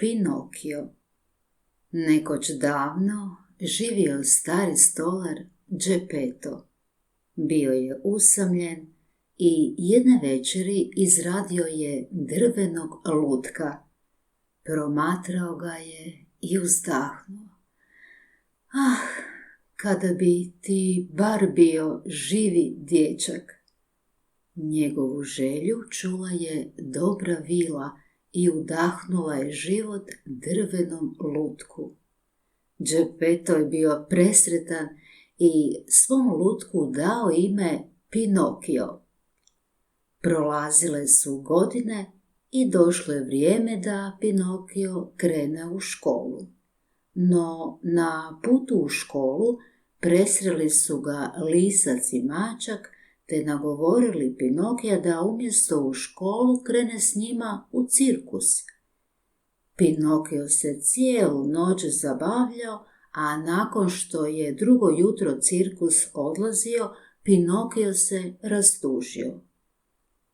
Pinokio. Nekoć davno živio stari stolar Geppetto. Bio je usamljen i jedne večeri izradio je drvenog lutka. Promatrao ga je i uzdahnuo. Kada bi ti bar bio živi dječak. Njegovu želju čula je dobra vila i udahnula je život drvenom lutku. Geppetto je bio presretan i svom lutku dao ime Pinokio. Prolazile su godine i došlo je vrijeme da Pinokio krene u školu. No na putu u školu presreli su ga lisac i mačak te nagovorili Pinokija da umjesto u školu krene s njima u cirkus. Pinokio se cijelu noć zabavljao, a nakon što je drugo jutro cirkus odlazio, Pinokio se rastužio.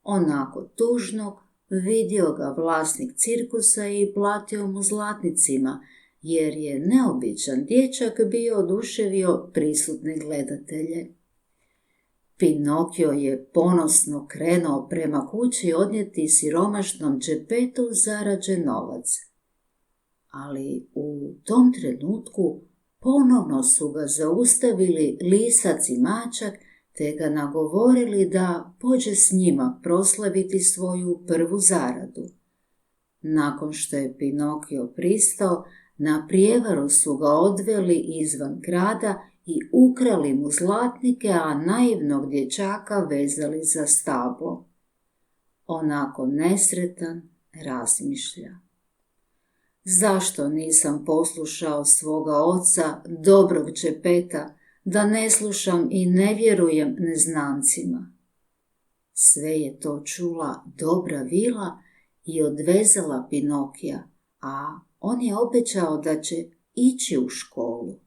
Onako tužnog vidio ga vlasnik cirkusa i platio mu zlatnicima, jer je neobičan dječak bio oduševio prisutne gledatelje. Pinokio je ponosno krenuo prema kući odnijeti siromašnom Geppettu zarađen novac. Ali u tom trenutku ponovno su ga zaustavili lisac i mačak te ga nagovorili da pođe s njima proslaviti svoju prvu zaradu. Nakon što je Pinokio pristao, na prijevaru su ga odveli izvan grada i ukrali mu zlatnike, a naivnog dječaka vezali za stablo. Onako nesretan razmišlja. Zašto nisam poslušao svoga oca, dobrog Geppetta, da ne slušam i ne vjerujem neznancima? Sve je to čula dobra vila i odvezala Pinokija, a on je obećao da će ići u školu.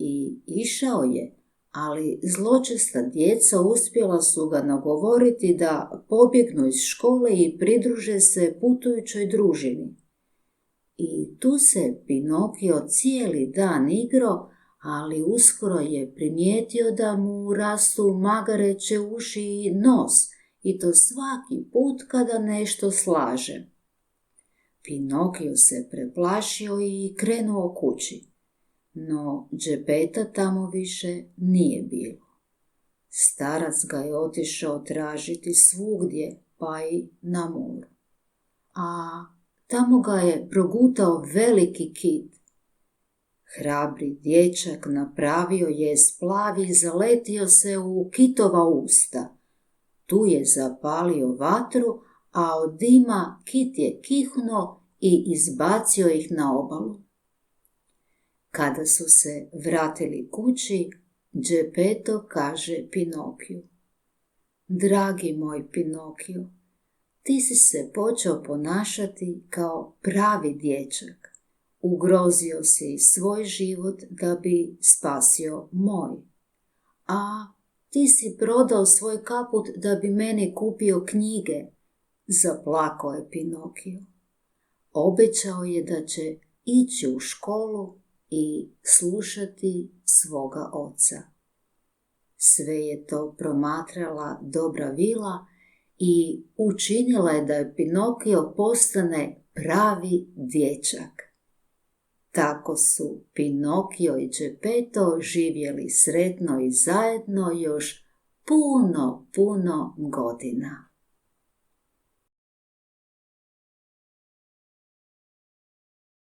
I išao je, ali zločesta djeca uspjela su ga nagovoriti da pobjegnu iz škole i pridruže se putujućoj družini. I tu se Pinokio cijeli dan igrao, ali uskoro je primijetio da mu rastu magareće uši i nos, i to svaki put kada nešto slaže. Pinokio se preplašio i krenuo kući, no Geppetta tamo više nije bilo. Starac ga je otišao tražiti svugdje, pa i na moru. A tamo ga je progutao veliki kit. Hrabri dječak napravio je splav i zaletio se u kitova usta. Tu je zapalio vatru, a od dima kit je kihnuo i izbacio ih na obalu. Kada su se vratili kući, Geppetto kaže Pinokiju: Dragi moj Pinokio, ti si se počeo ponašati kao pravi dječak. Ugrozio si svoj život da bi spasio moj. A ti si prodao svoj kaput da bi meni kupio knjige. Zaplakao je Pinokio. Obećao je da će ići u školu i slušati svoga oca. Sve je to promatrala dobra vila i učinila je da Pinokio postane pravi dječak. Tako su Pinokio i Geppetto živjeli sretno i zajedno još puno godina.